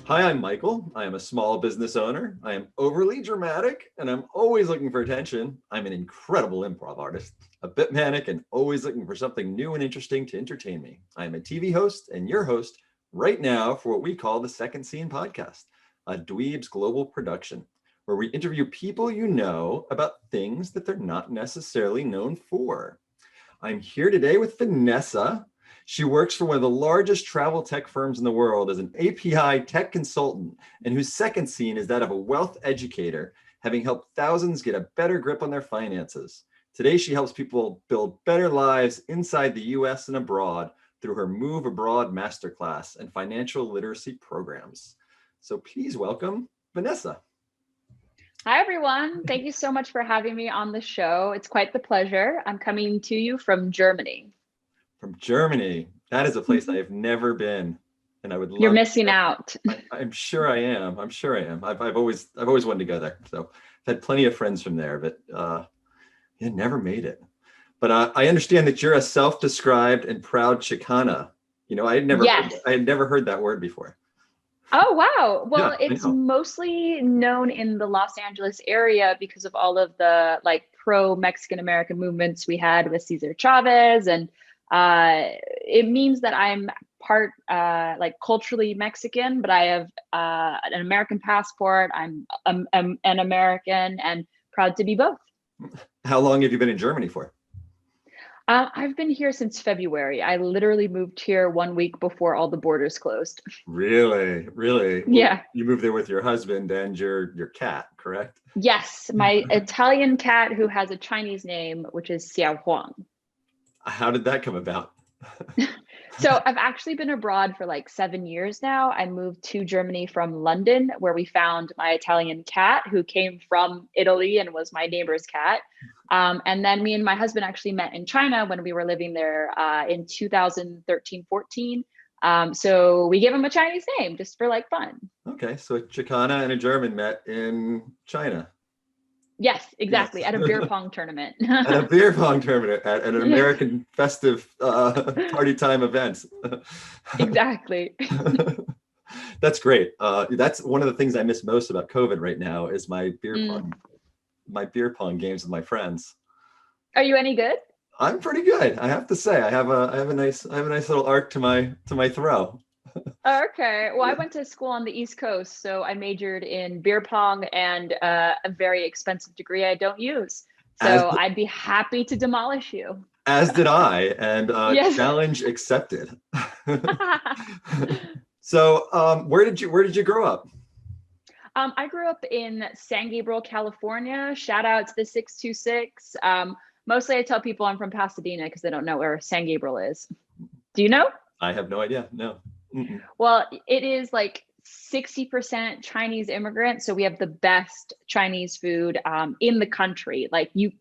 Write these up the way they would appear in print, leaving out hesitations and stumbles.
Hi, I'm Michael. I am a small business owner. I am overly dramatic and I'm always looking for attention. I'm an incredible improv artist, a bit manic and always looking for something new and interesting to entertain me. I am a TV host and your host right now for what we call the Second Scene podcast, a dweeb's global production, where we interview people you know about things that they're not necessarily known for. I'm here today with Vanessa. She works for one of the largest travel tech firms in the world as an API tech consultant, and whose second scene is that of a wealth educator, having helped thousands get a better grip on their finances. Today, she helps people build better lives inside the US and abroad through her Move Abroad Masterclass and financial literacy programs. So please welcome Vanessa. Hi, everyone. Thank you so much for having me on the show. It's quite the pleasure. I'm coming to you from Germany. From Germany. That is a place I have never been, and I would love. You're missing out. I'm sure I am. I'm sure I am. I've always wanted to go there. So I've had plenty of friends from there, but yeah, never made it. But I understand that you're a self-described and proud Chicana. You know, Yes. I had never heard that word before. Oh, wow. Well, Yeah, I it's know. mostly known in the Los Angeles area because of all of the pro-Mexican American movements we had with Cesar Chavez. And it means that I'm part culturally Mexican, but I have an American passport. I'm an American and proud to be both. How long have you been in Germany for? I've been here since February. I literally moved here 1 week before all the borders closed. Really? Really? Well, Yeah. you moved there with your husband and your cat, correct? Yes, my Italian cat who has a Chinese name, which is Xiao Huang. How did that come about? So I've actually been abroad for like 7 years now. I moved to Germany from London, where we found my Italian cat who came from Italy and was my neighbor's cat. And then me and my husband actually met in China when we were living there in 2013-14. So we gave him a Chinese name just for like fun. Okay, so a Chicana and a German met in China. Yes, exactly. Yes. At a beer pong tournament. At a beer pong tournament at an Yes, American festive party time event. exactly. That's great. That's one of the things I miss most about COVID right now is Mm. my beer pong games with my friends. Are you any good? I'm pretty good, I have to say. I have a nice little arc to my throw. Oh, okay. Well, I went to school on the East Coast, so I majored in beer pong and a very expensive degree I don't use. As So I'd be happy to demolish you. as did I, and Yes. challenge accepted. So, where did you grow up? I grew up in San Gabriel, California. Shout out to the 626. Mostly I tell people I'm from Pasadena because they don't know where San Gabriel is. Do you know? I have no idea. No. Mm-mm. Well, it is like 60% Chinese immigrants, so we have the best Chinese food in the country.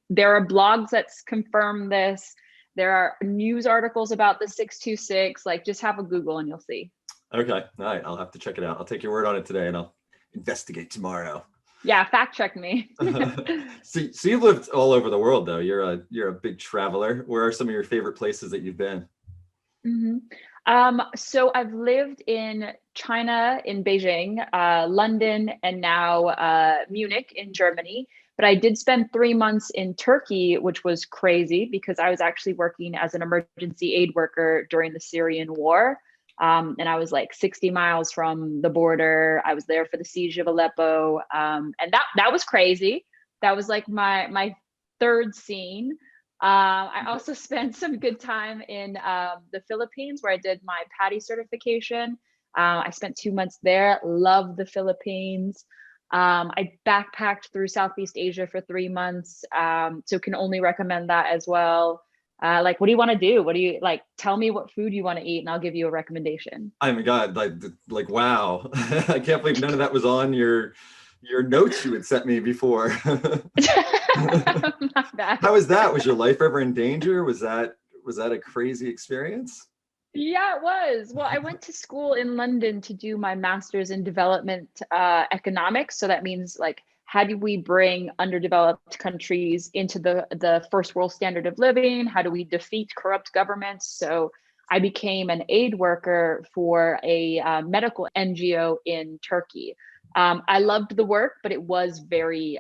There are blogs that confirm this. There are news articles about the 626. Like, just have a Google and you'll see. Okay. All right. I'll have to check it out. I'll take your word on it today and I'll investigate tomorrow. Yeah, fact check me. So you've lived all over the world though. You're a big traveler. Where are some of your favorite places that you've been? hmm So I've lived in China, in Beijing, London, and now Munich in Germany. But I did spend 3 months in Turkey, which was crazy because I was actually working as an emergency aid worker during the Syrian war. And I was like 60 miles from the border. I was there for the siege of Aleppo. And that was crazy. That was like my third scene. I also spent some good time in the Philippines where I did my PADI certification. I spent 2 months there. Love the Philippines. I backpacked through Southeast Asia for 3 months. So can only recommend that as well. What do you want to do? What do you like? Tell me what food you want to eat and I'll give you a recommendation. Oh my God, like wow. I can't believe none of that was on your notes you had sent me before. My bad. How was that? Was your life ever in danger? Was that a crazy experience? Yeah, it was. Well, I went to school in London to do my master's in development economics. So that means like, how do we bring underdeveloped countries into the first world standard of living? How do we defeat corrupt governments? So I became an aid worker for a medical NGO in Turkey. I loved the work, but it was very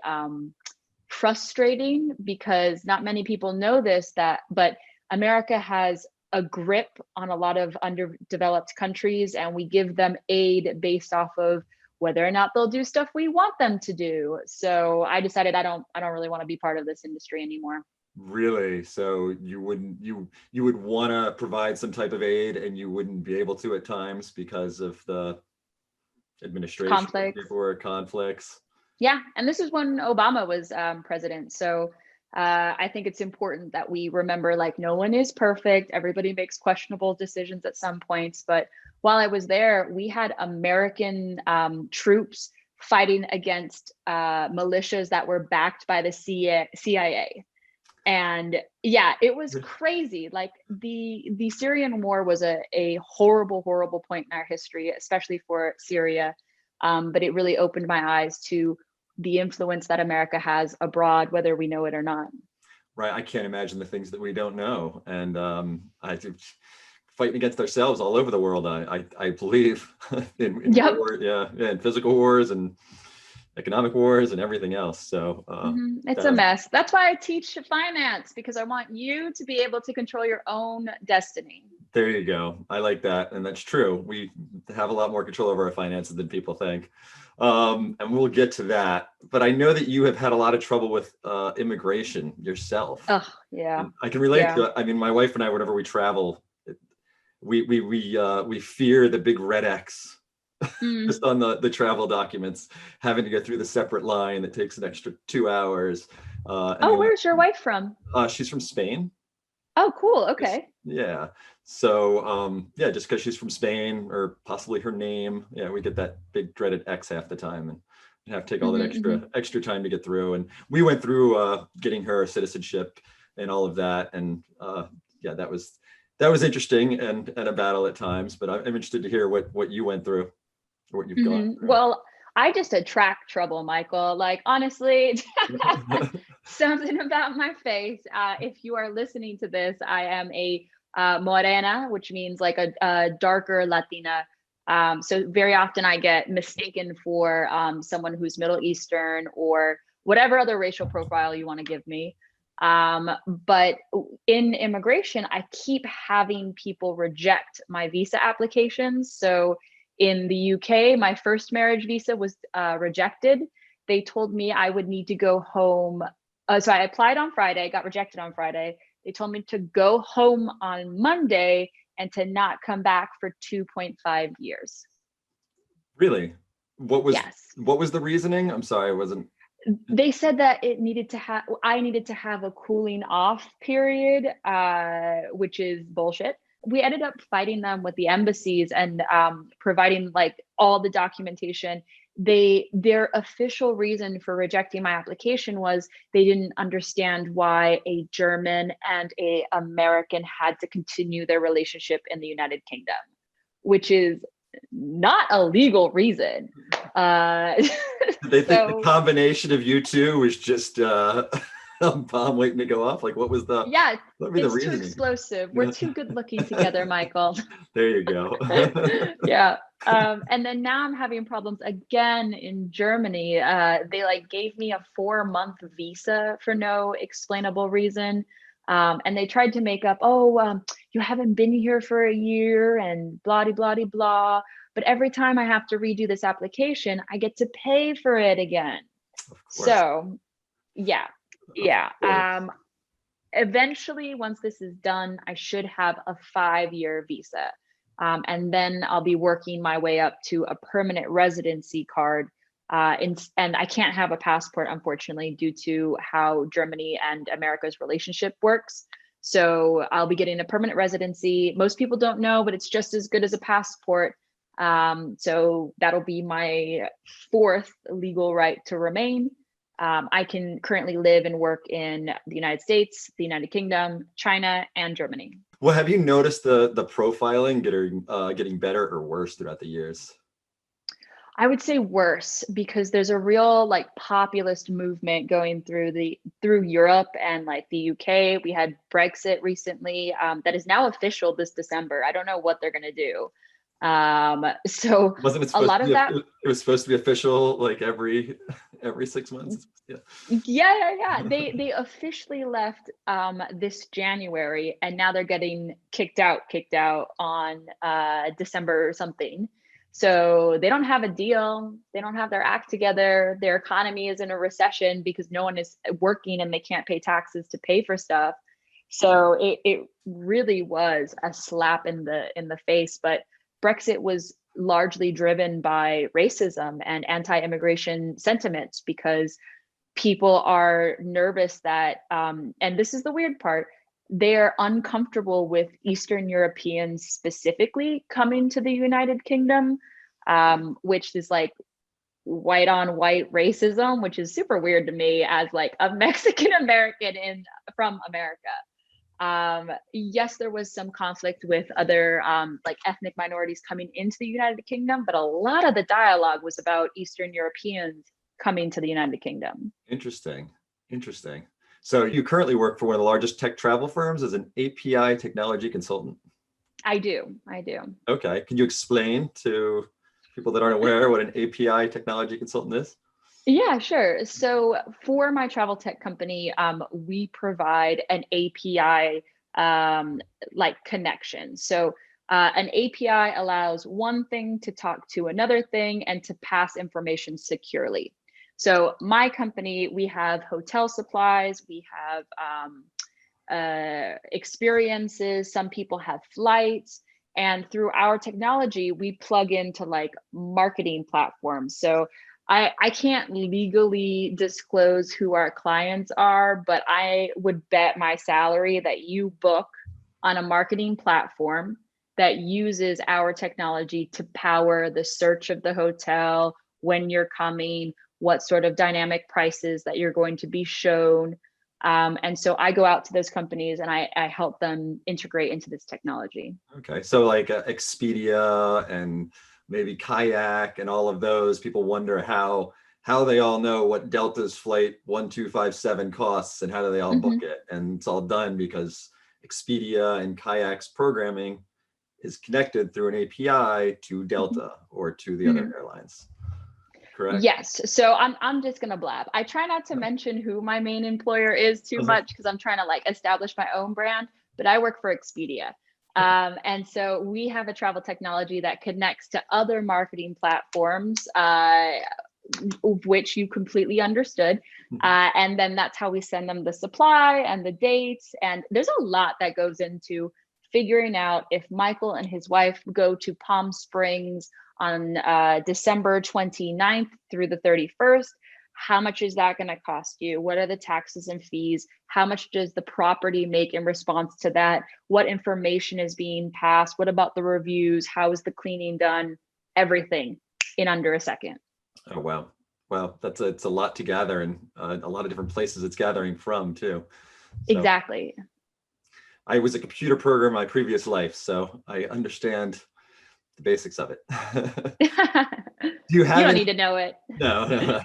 frustrating because not many people know this, but America has a grip on a lot of underdeveloped countries, and we give them aid based off of whether or not they'll do stuff we want them to do. So I decided I don't really want to be part of this industry anymore. Really? So you would want to provide some type of aid and you wouldn't be able to at times because of the administration Conflicts. or conflicts? Yeah, and this is when Obama was president. So I think it's important that we remember, like, no one is perfect. Everybody makes questionable decisions at some points. But while I was there, we had American troops fighting against militias that were backed by the CIA. And yeah, it was crazy. Like the Syrian war was a horrible point in our history, especially for Syria. But it really opened my eyes to the influence that America has abroad, whether we know it or not. Right. I can't imagine the things that we don't know. And I think fighting against ourselves all over the world, I believe in Yep. war, in physical wars and economic wars and everything else. So it's a mess. That's why I teach finance, because I want you to be able to control your own destiny. There you go. I like that. And that's true. We have a lot more control over our finances than people think. And we'll get to that. But I know that you have had a lot of trouble with immigration yourself. Oh, yeah. And I can relate to it. I mean, my wife and I, whenever we travel, we fear the big red X just on the travel documents, having to go through the separate line that takes an extra 2 hours. Where's your wife from? She's from Spain. Oh, cool. Okay. Yeah. So just because she's from Spain, or possibly her name, we get that big dreaded X half the time, and you have to take all that extra time to get through. And we went through getting her citizenship and all of that, and that was interesting and a battle at times. But I'm interested to hear what you went through, or what you've gone through. Well, I just attract trouble, Michael. Like, honestly, something about my face. If you are listening to this, I am a morena, which means like a darker Latina. So very often I get mistaken for someone who's Middle Eastern or whatever other racial profile you want to give me. But in immigration, I keep having people reject my visa applications. So in the UK, my first marriage visa was rejected. They told me I would need to go home. So I applied on Friday, got rejected on Friday. They told me to go home on Monday and to not come back for 2.5 years. Really? What was the reasoning? I'm sorry, I wasn't. They said that I needed to have a cooling off period, which is bullshit. We ended up fighting them with the embassies and providing like all the documentation. Their official reason for rejecting my application was they didn't understand why a German and a American had to continue their relationship in the United Kingdom, which is not a legal reason. They think the combination of you two was just a bomb waiting to go off? Like, what was the it's too explosive. We're too good looking together, Michael. There you go. Yeah. And then now I'm having problems again in Germany. They like gave me a 4-month visa for no explainable reason. And they tried to make up, you haven't been here for a year and blah, blah, blah, blah. But every time I have to redo this application, I get to pay for it again. So yeah. Eventually, once this is done, I should have a 5-year visa. And then I'll be working my way up to a permanent residency card. And I can't have a passport, unfortunately, due to how Germany and America's relationship works. So I'll be getting a permanent residency. Most people don't know, but it's just as good as a passport. So that'll be my 4th legal right to remain. I can currently live and work in the United States, the United Kingdom, China, and Germany. Well, have you noticed the profiling getting better or worse throughout the years? I would say worse because there's a real like populist movement going through Europe and like the UK. We had Brexit recently, that is now official this December. I don't know what they're gonna do. So Wasn't it a supposed lot to of be, that, it was supposed to be official like every 6 months? Yeah. yeah. They officially left this January, and now they're getting kicked out on December or something. So they don't have a deal. They don't have their act together. Their economy is in a recession because no one is working and they can't pay taxes to pay for stuff. So it really was a slap in the face. But Brexit was largely driven by racism and anti-immigration sentiments because people are nervous that, and this is the weird part, they're uncomfortable with Eastern Europeans specifically coming to the United Kingdom, which is like white on white racism, which is super weird to me as like a Mexican American from America. Yes, there was some conflict with other like ethnic minorities coming into the United Kingdom, but a lot of the dialogue was about Eastern Europeans coming to the United Kingdom. Interesting. Interesting. So you currently work for one of the largest tech travel firms as an API technology consultant. I do. I do. Okay. Can you explain to people that aren't aware what an API technology consultant is? Yeah, sure. So for my travel tech company, we provide an API like connection. So an API allows one thing to talk to another thing and to pass information securely. So my company, we have hotel supplies, we have experiences, some people have flights, and through our technology, we plug into like marketing platforms. So I can't legally disclose who our clients are, but I would bet my salary that you book on a marketing platform that uses our technology to power the search of the hotel, when you're coming, what sort of dynamic prices that you're going to be shown. And so I go out to those companies and I help them integrate into this technology. Okay. So like Expedia and maybe Kayak and all of those, people wonder how they all know what Delta's flight 1257 costs and how do they all book Mhm. it. And it's all done because Expedia and Kayak's programming is connected through an API to Mhm. Delta or to the other Mhm. airlines. Correct? Yes. So I'm just gonna blab. I try not to mention who my main employer is too Uh-huh. much because I'm trying to like establish my own brand, but I work for Expedia. And so we have a travel technology that connects to other marketing platforms, which you completely understood. Mhm. And then that's how we send them the supply and the dates. And there's a lot that goes into figuring out if Michael and his wife go to Palm Springs on December 29th through the 31st. How much is that going to cost you? What are the taxes and fees? How much does the property make in response to that? What information is being passed? What about the reviews? How is the cleaning done? Everything in under a second. Oh, wow. Wow. It's a lot to gather and a lot of different places it's gathering from too. So Exactly. I was a computer programmer in my previous life, so I understand the basics of it. You Do you have don't any? need to know it. No, no, no.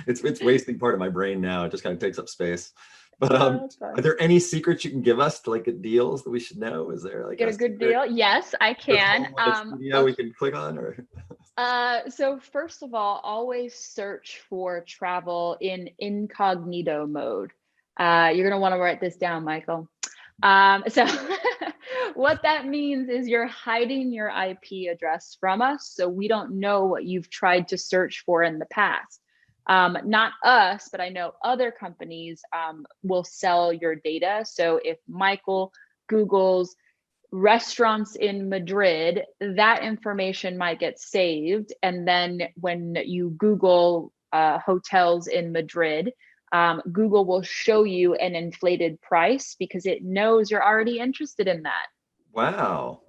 It's wasting part of my brain now. It just kind of takes up space. But That's are fine. there any secrets you can give us to like get deals that we should know? Is there like Get a a good secret deal? Yes, I good can. home on Expedia we Okay. can click on or? So first of all, always search for travel in incognito mode. You're gonna want to write this down, Michael. So what that means is you're hiding your IP address from us, so we don't know what you've tried to search for in the past. Not us, but I know other companies will sell your data. So if Michael Googles restaurants in Madrid, that information might get saved. And then when you Google hotels in Madrid, Google will show you an inflated price because it knows you're already interested in that. Wow.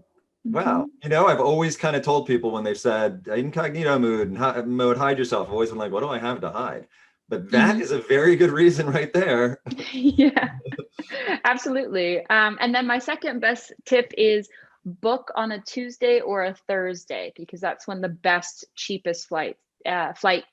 Wow. Mhm. I've always kind of told people when they've said incognito mode and mode hide yourself, I've always been like, what do I have to hide? But that Mhm. is a very good reason right there. Yeah, absolutely. And then my second best tip is book on a Tuesday or a Thursday, because that's when the best, cheapest flight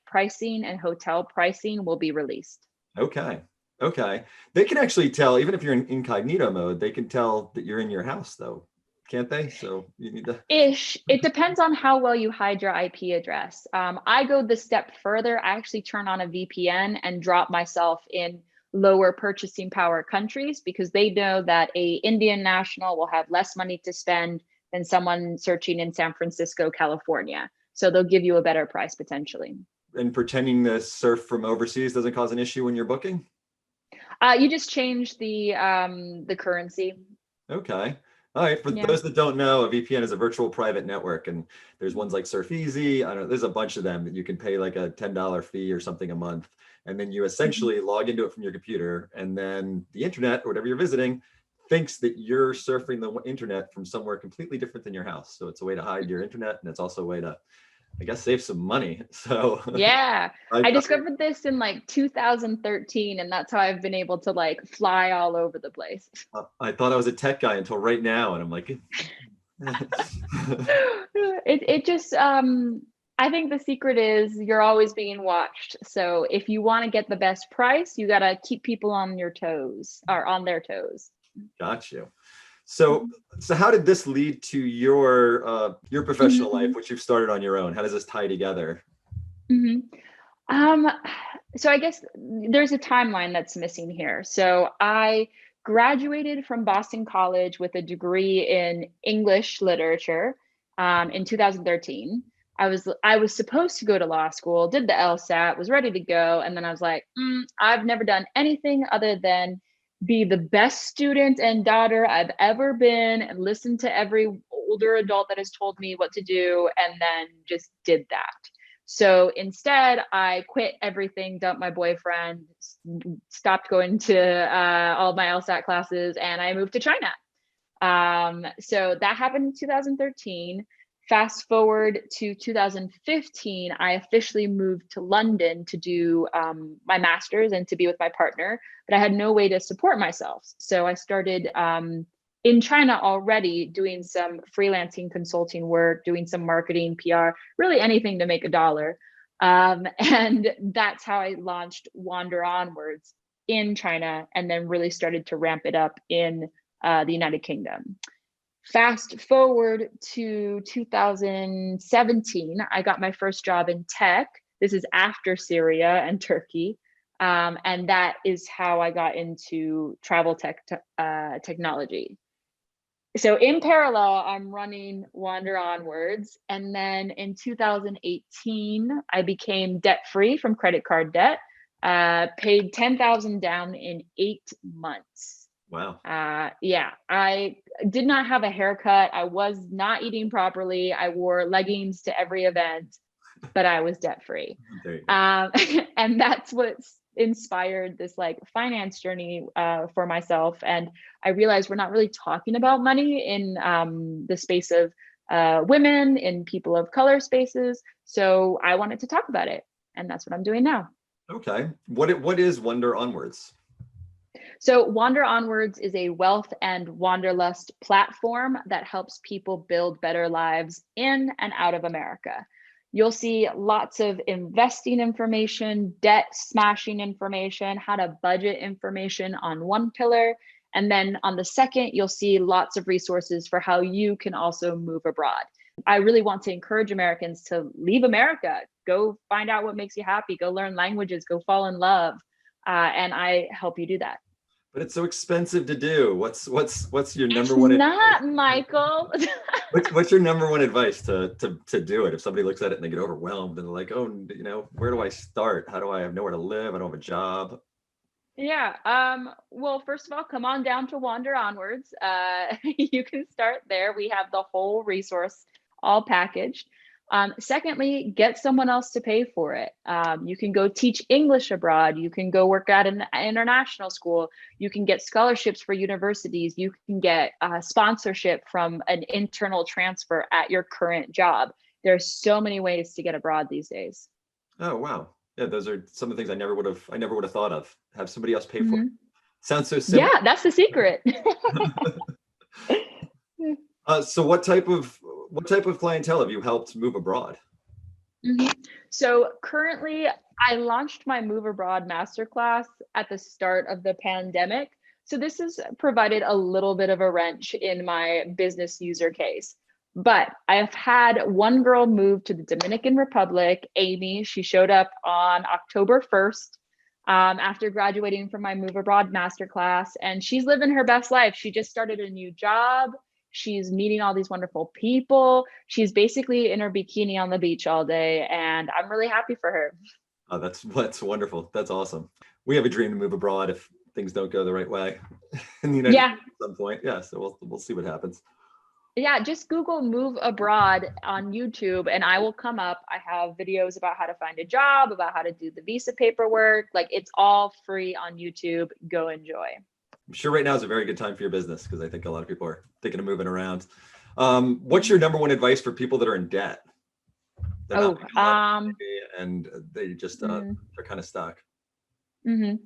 pricing and hotel pricing will be released. Okay. Okay. They can actually tell, even if you're in incognito mode, they can tell that you're in your house though, can't they? So you need to. Ish. It depends on how well you hide your IP address. I go the step further. I actually turn on a VPN and drop myself in lower purchasing power countries, because they know that a Indian national will have less money to spend than someone searching in San Francisco, California. So they'll give you a better price potentially. And pretending to surf from overseas doesn't cause an issue when you're booking? You just change the currency. Okay. All right. For Yeah. those that don't know, a VPN is a virtual private network, and there's ones like Surf Easy. I don't know. There's a bunch of them that you can pay like a $10 fee or something a month, and then you essentially log into it from your computer, and then the internet or whatever you're visiting thinks that you're surfing the internet from somewhere completely different than your house. So it's a way to hide your internet, and it's also a way to, I guess, save some money. So Yeah, I discovered this in like 2013, and that's how I've been able to like fly all over the place. I thought I was a tech guy until right now, and I'm like, It just I think the secret is you're always being watched. So if you want to get the best price, you got to keep people on your toes, or on their toes. got you. So how did this lead to your professional life, which you've started on your own? How does this tie together? So I guess there's a timeline that's missing here. So I graduated from Boston College with a degree in English literature in 2013. I was supposed to go to law school, did the LSAT, was ready to go, and then I was like, I've never done anything other than be the best student and daughter I've ever been, and listen to every older adult that has told me what to do, and then just did that. So instead, I quit everything, dumped my boyfriend, stopped going to all my LSAT classes, and I moved to China. So that happened in 2013. Fast forward to 2015, I officially moved to London to do my master's and to be with my partner, but I had no way to support myself. So I started in China already doing some freelancing consulting work, doing some marketing, PR, really anything to make a dollar. And that's how I launched Wander Onwards in China, and then really started to ramp it up in the United Kingdom. Fast forward to 2017, I got my first job in tech. This is after Syria and Turkey. And that is how I got into travel technology. So in parallel, I'm running Wander Onwards. And then in 2018, I became debt-free from credit card debt, paid $10,000 down in 8 months. Wow. Yeah, I did not have a haircut. I was not eating properly. I wore leggings to every event, but I was debt free. And that's what inspired this like finance journey for myself. And I realized we're not really talking about money in the space of women, in people of color spaces. So I wanted to talk about it, and that's what I'm doing now. Okay. What is Wander Onwards? So Wander Onwards is a wealth and wanderlust platform that helps people build better lives in and out of America. You'll see lots of investing information, debt smashing information, how to budget information on one pillar. And then on the second, you'll see lots of resources for how you can also move abroad. I really want to encourage Americans to leave America, go find out what makes you happy, go learn languages, go fall in love. And I help you do that. But it's so expensive to do. What's your number It's one? Not, Michael. What's your number one advice to do it? If somebody looks at it and they get overwhelmed and they're like, oh, where do I start? How do I have nowhere to live? I don't have a job. Yeah. Well, first of all, come on down to Wander Onwards. You can start there. We have the whole resource all packaged. Secondly, get someone else to pay for it. You can go teach English abroad. You can go work at an international school. You can get scholarships for universities. You can get sponsorship from an internal transfer at your current job. There's so many ways to get abroad these days. Oh, wow. Yeah, those are some of the things I never would have thought of. Have somebody else pay for it. Sounds so simple. Yeah, that's the secret. So what type of clientele have you helped move abroad? Mhm. So currently, I launched my Move Abroad Masterclass at the start of the pandemic. So this has provided a little bit of a wrench in my business user case. But I've had one girl move to the Dominican Republic, Amy. She showed up on October 1st after graduating from my Move Abroad Masterclass, and she's living her best life. She just started a new job. She's meeting all these wonderful people. She's basically in her bikini on the beach all day, and I'm really happy for her. Oh, that's wonderful. That's awesome. We have a dream to move abroad if things don't go the right way in the United Yeah, States at some point. Yeah, so we'll see what happens. yeah, just Google Move Abroad on YouTube and I will come up. I have videos about how to find a job, about how to do the visa paperwork. Like it's all free on YouTube. Go enjoy. I'm sure right now is a very good time for your business because I think a lot of people are thinking of moving around. What's Mhm. your number one advice for people that are in debt? They're not Oh, making a lot of money and they just mm, they're kind of stuck. mhm.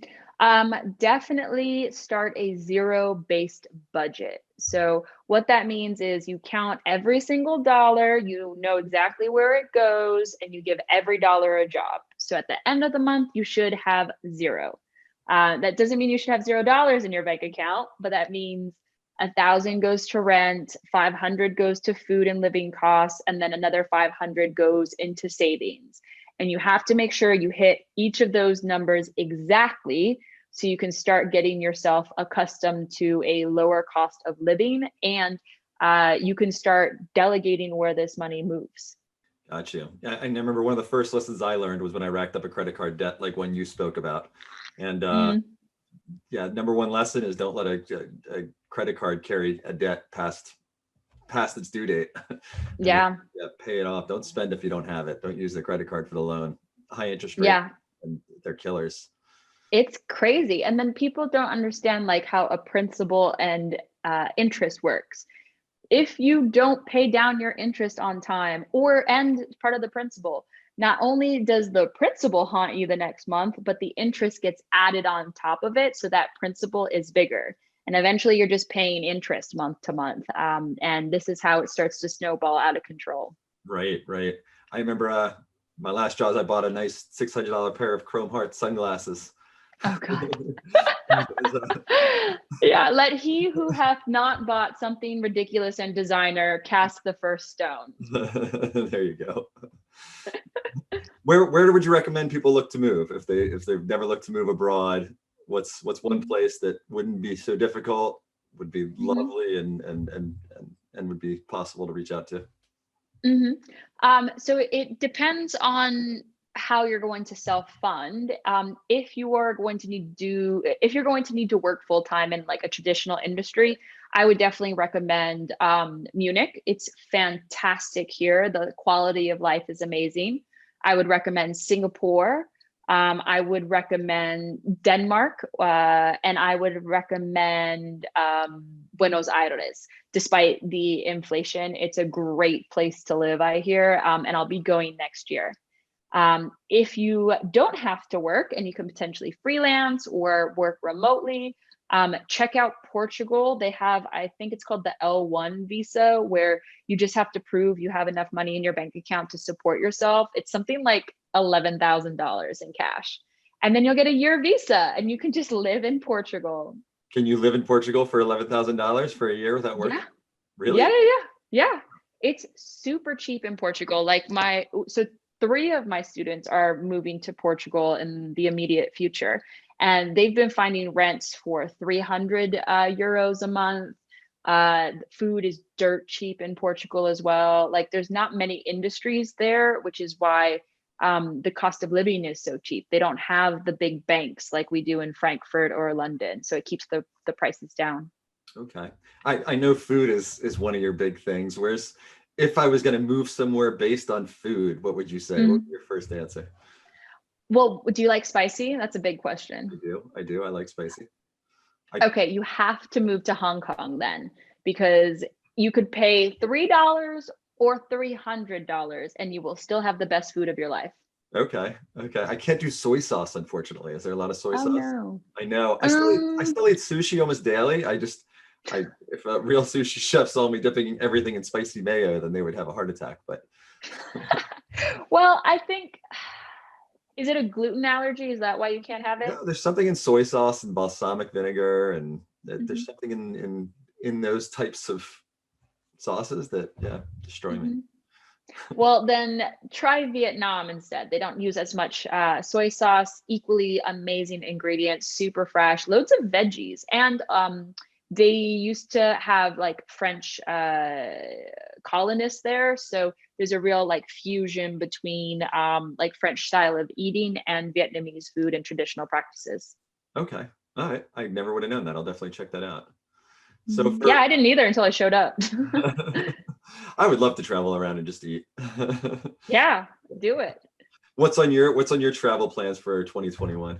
Definitely start a zero-based budget. So what that means is you count every single dollar, you know exactly where it goes, and you give every dollar a job. So at the end of the month, you should have zero. That doesn't mean you should have $0 in your bank account, but that means 1,000 goes to rent, 500 goes to food and living costs, and then another 500 goes into savings. And you have to make sure you hit each of those numbers exactly so you can start getting yourself accustomed to a lower cost of living and you can start delegating where this money moves. Got you. I remember one of the first lessons I learned was when I racked up a credit card debt, like one you spoke about. And Mm, yeah, number one lesson is don't let a credit card carry a debt past its due date. And then, yeah, yeah, pay it off. Don't spend if you don't have it. Don't use the credit card for the loan. High interest rate, yeah, and they're killers. it's crazy. And then people don't understand like how a principal and interest works. If you don't pay down your interest on time or and part of the principal, not only does the principal haunt you the next month, but the interest gets added on top of it. So that principal is bigger. And eventually you're just paying interest month to month. And this is how it starts to snowball out of control. Right, right. I remember my last job, I bought a nice $600 pair of Chrome Heart sunglasses. Oh, God. It was, Yeah, let he who hath not bought something ridiculous and designer cast the first stone. there you go. Where would you recommend people look to move if they've never looked to move abroad? What's one Mhm, place that wouldn't be so difficult, would be mhm, lovely and would be possible to reach out to? mhm. So it depends on how you're going to self-fund. If you're going to need to work full-time in like a traditional industry, I would definitely recommend Munich. It's fantastic here. The quality of life is amazing. I would recommend Singapore. I would recommend Denmark, and I would recommend Buenos Aires. Despite the inflation, it's a great place to live, I hear, and I'll be going next year. If you don't have to work and you can potentially freelance or work remotely, check out Portugal. They have, I think it's called the L1 visa, where you just have to prove you have enough money in your bank account to support yourself. It's something like $11,000 in cash. And then you'll get a year visa and you can just live in Portugal. Can you live in Portugal for $11,000 for a year without Yeah. working? Yeah, Really? yeah, yeah. Yeah. It's super cheap in Portugal. So three of my students are moving to Portugal in the immediate future, and they've been finding rents for 300 euros a month. Food is dirt cheap in Portugal as well. Like there's not many industries there, which is why the cost of living is so cheap. They don't have the big banks like we do in Frankfurt or London, so it keeps the prices down. Okay. I know food is one of your big things. Where's if I was going to move somewhere based on food, what would you say? What would be Mhm. your first answer? Well, do you like spicy? That's a big I question. do. I do. I like spicy. I Okay, you have to move to Hong Kong then, because you could pay $3 or $300 and you will still have the best food of your life. Okay. Okay. I can't do soy sauce, unfortunately. Is there a lot of soy Oh sauce? no. I know. I Um, still eat sushi almost daily. If a real sushi chef saw me dipping everything in spicy mayo, then they would have a heart attack. But Well, I think, is it a gluten allergy? Is that why you can't have it? no, there's something in soy sauce and balsamic vinegar, and Mhm. there's something in those types of sauces that destroy me. Mhm. Well, then try Vietnam instead. They don't use as much soy sauce, equally amazing ingredients, super fresh, loads of veggies. And they used to have like French colonists there. So there's a real like fusion between like French style of eating and Vietnamese food and traditional practices. Okay, all right. I never would have known that. I'll definitely check that out. So Mhm. Yeah, for I didn't either until I showed up. I would love to travel around and just eat. Yeah, do it. What's on your travel plans for 2021?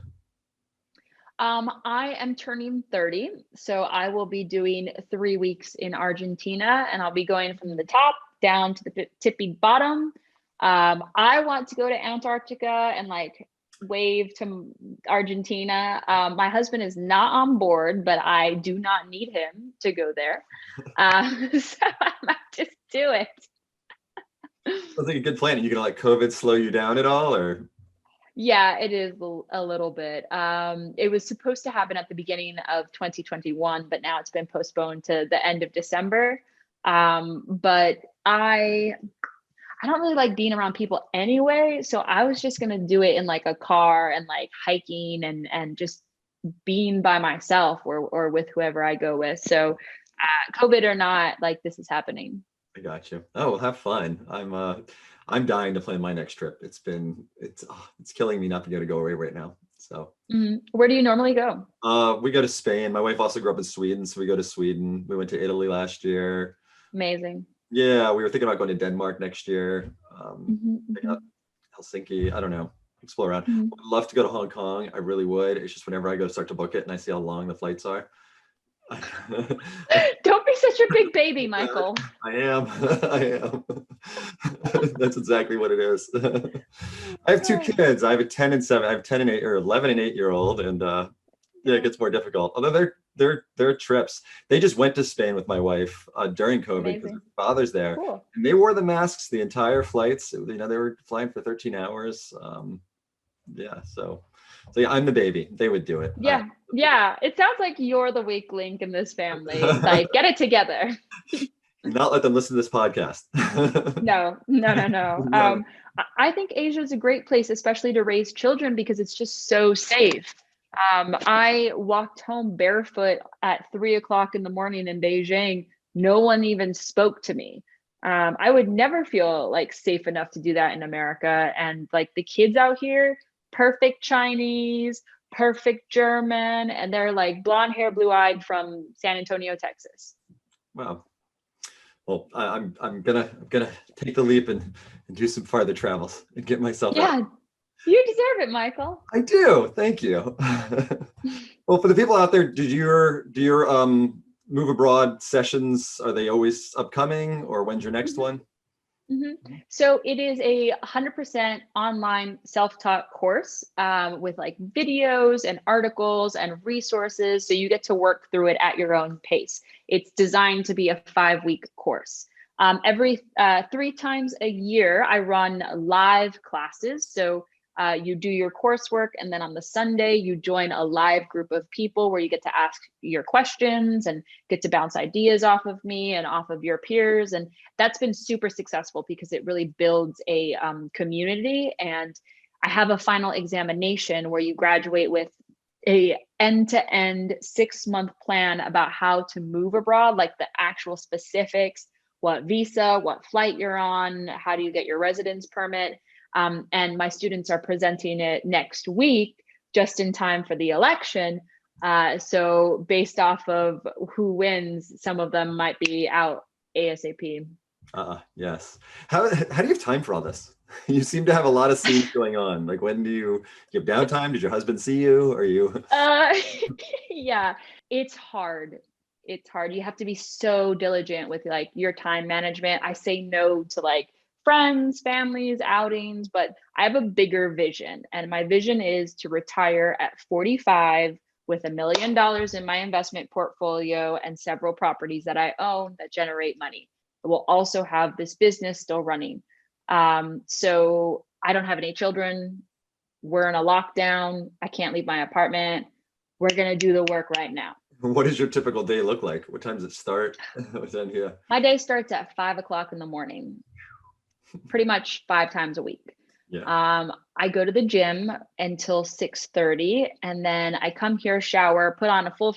I am turning 30, so I will be doing 3 weeks in Argentina, and I'll be going from the top down to the tippy bottom. I want to go to Antarctica and like wave to Argentina. My husband is not on board, but I do not need him to go there. So I might just do it. Sounds like a good plan. Are you gonna let COVID slow you down at all, or? Yeah, it is a little bit. It was supposed to happen at the beginning of 2021, but now it's been postponed to the end of December. But I don't really like being around people anyway, so I was just gonna do it in like a car and like hiking and just being by myself or with whoever I go with. So, COVID or not, like this is happening. I got you. Oh, well, have fun. I'm dying to plan my next trip. It's killing me not to go away right now. So Where do you normally go? we go to Spain. My wife also grew up in Sweden, so we go to Sweden. We went to Italy last year. Amazing. Yeah, we were thinking about going to Denmark next year. Mhm, Check out mhm, Helsinki. I don't know. Explore around. mhm. I'd love to go to Hong Kong. I really would. It's just whenever I go start to book it and I see how long the flights are. Don't be such a big baby, Michael. I am. I am. That's exactly what it is. I have two kids. I have a 10 and 7. I have 10 and 8 or 11 and 8-year old, and yeah, it Yeah, gets more difficult. Although their trips, they just went to Spain with my wife during COVID because her amazing. father's there, Cool. and they wore the masks the entire flights. They were flying for 13 hours. Yeah, so yeah, I'm the baby. They would do it. Yeah, yeah. It sounds like you're the weak link in this family. Like, get it together. Do not let them listen to this podcast. No, no, no, no. No. I think Asia is a great place, especially to raise children because it's just so safe. I walked home barefoot at 3 o'clock in the morning in Beijing. No one even spoke to me. I would never feel like safe enough to do that in America. And like the kids out here, perfect Chinese, perfect German, and they're like blonde hair, blue eyed from San Antonio, Texas. Wow. Well, I'm gonna take the leap and do some farther travels and get myself out. Yeah, you deserve it, Michael. I do. Thank you. Well, for the people out there, do your move abroad sessions, are they always upcoming, or when's your next Mhm. one? Mhm. So it is a 100% online self-taught course with like videos and articles and resources. So you get to work through it at your own pace. It's designed to be a 5-week course. Every 3 times a year, I run live classes. So you do your coursework, and then on the Sunday, you join a live group of people where you get to ask your questions and get to bounce ideas off of me and off of your peers. And that's been super successful because it really builds a community. And I have a final examination where you graduate with a end-to-end 6-month plan about how to move abroad, like the actual specifics, what visa, what flight you're on, how do you get your residence permit. And my students are presenting it next week, just in time for the election. So based off of who wins, some of them might be out ASAP. Yes. How do you have time for all this? You seem to have a lot of scenes going on. Like, when do you have downtime? Did your husband see you? Are you? Uh, yeah, it's hard. It's hard. You have to be so diligent with like your time management. I say no to like friends, families, outings, but I have a bigger vision. And my vision is to retire at 45 with $1 million in my investment portfolio and several properties that I own that generate money. I will also have this business still running. So I don't have any children. We're in a lockdown. I can't leave my apartment. We're going to do the work right now. What does your typical day look like? What time does it start? Yeah. My day starts at 5 o'clock in the morning, pretty much 5 times a week. Yeah. I go to the gym until 6:30, and then I come here, shower, put on a full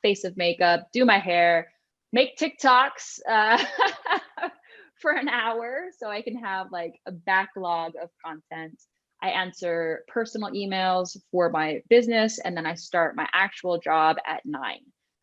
face of makeup, do my hair, make TikToks for an hour so I can have like a backlog of content. I answer personal emails for my business, and then I start my actual job at 9.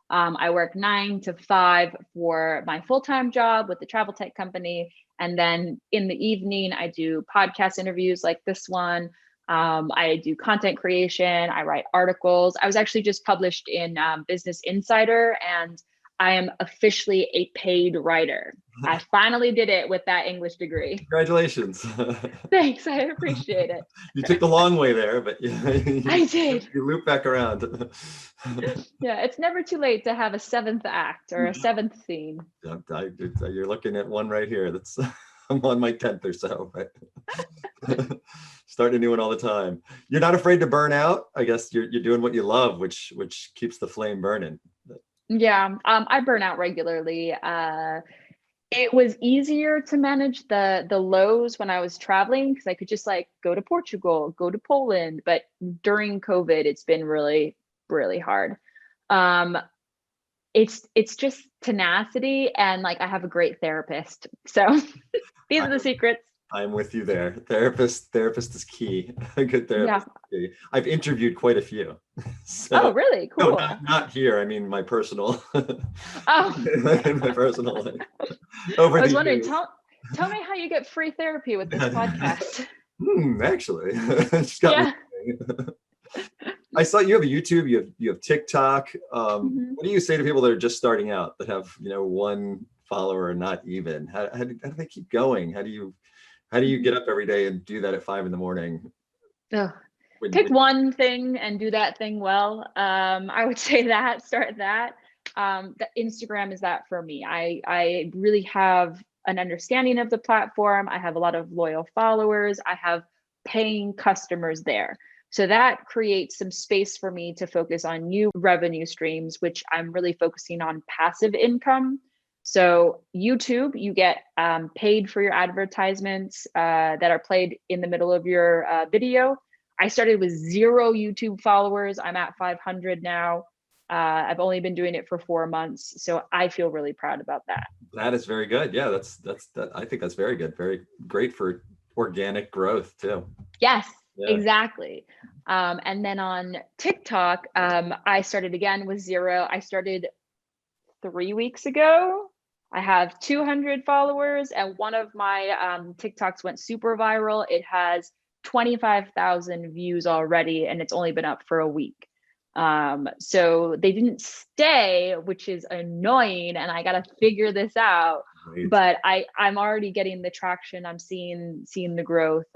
I work 9 to 5 for my full-time job with the travel tech company. And then in the evening, I do podcast interviews like this one. I do content creation. I write articles. I was actually just published in Business Insider, and I am officially a paid writer. I finally did it with that English degree. Congratulations. Thanks, I appreciate it. You took the long way there, but yeah, I did. You loop back around. Yeah, it's never too late to have a 7th act or a 7th scene. You're looking at one right here. That's I'm on my 10th or so, right? Starting a new one all the time. You're not afraid to burn out. I guess you're doing what you love, which keeps the flame burning. Yeah, I burn out regularly. It was easier to manage the lows when I was traveling because I could just like go to Portugal, go to Poland. But during COVID, it's been really, really hard. It's just tenacity, and like I have a great therapist. So these are the secrets. I'm with you there. Therapist is key. A good therapist is key. I've interviewed quite a few. So, oh, really? Cool. No, not here. I mean, my personal. Oh. My personal life. I was wondering, tell me how you get free therapy with this podcast. Actually, just got me. I saw you have a YouTube, you have TikTok. What do you say to people that are just starting out that have, 1 follower or not even? How do they keep going? How do you get up every day and do that at 5 a.m? Pick one thing and do that thing well. I would say start that. The Instagram is that for me. I really have an understanding of the platform. I have a lot of loyal followers. I have paying customers there. So that creates some space for me to focus on new revenue streams, which I'm really focusing on passive income. So YouTube, you get paid for your advertisements that are played in the middle of your video. I started with 0 YouTube followers. I'm at 500 now. I've only been doing it for 4 months. So I feel really proud about that. That is very good. Yeah, that's I think that's very good. Very great for organic growth too. Yes, exactly. And then on TikTok, I started again with 0. I started 3 weeks ago. I have 200 followers, and one of my TikToks went super viral. It has 25,000 views already, and it's only been up for a week. So they didn't stay, which is annoying, and I got to figure this out. Great. But I'm already getting the traction. I'm seeing the growth.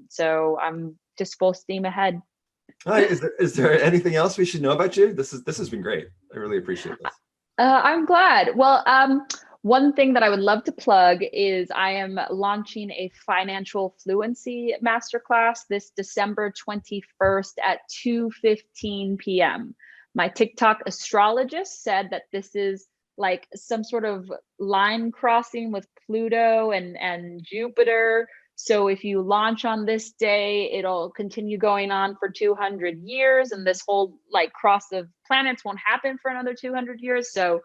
So I'm just full steam ahead. Hi, is there anything else we should know about you? This has been great. I really appreciate this. I'm glad. Well, one thing that I would love to plug is I am launching a financial fluency masterclass this December 21st at 2:15 p.m. My TikTok astrologist said that this is like some sort of line crossing with Pluto and Jupiter. So if you launch on this day, it'll continue going on for 200 years, and this whole like cross of planets won't happen for another 200 years. So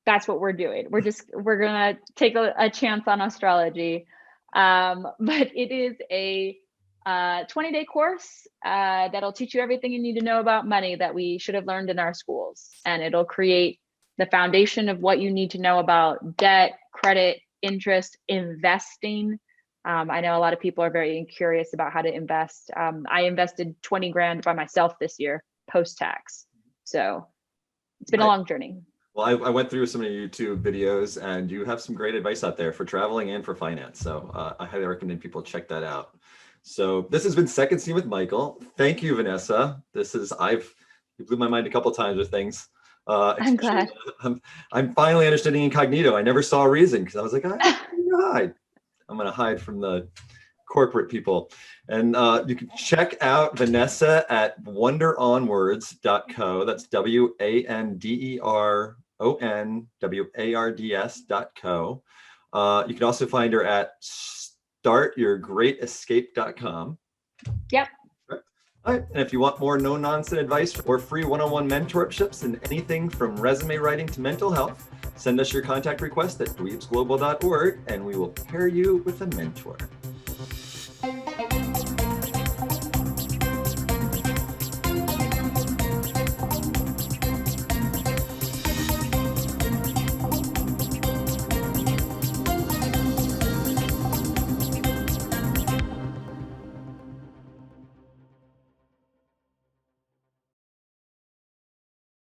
that's what we're doing. We're gonna take a chance on astrology. But it is a 20-day course that'll teach you everything you need to know about money that we should have learned in our schools. And it'll create the foundation of what you need to know about debt, credit, interest, investing. I know a lot of people are very curious about how to invest. I invested 20 grand by myself this year, post-tax. So it's been a long journey. Well, I went through some of your YouTube videos, and you have some great advice out there for traveling and for finance. So I highly recommend people check that out. So this has been Second Scene with Michael. Thank you, Vanessa. You blew my mind a couple times with things. I'm Especially, glad. I'm finally understanding incognito. I never saw a reason because I was like, I'm gonna hide. I'm gonna hide from the corporate people. And you can check out Vanessa at wonderonwards.co. That's WANDERONWARDS.co. You can also find her at startyourgreatescape.com. Yep. All right. And if you want more no-nonsense advice or free one-on-one mentorships in anything from resume writing to mental health, send us your contact request at dweebsglobal.org and we will pair you with a mentor.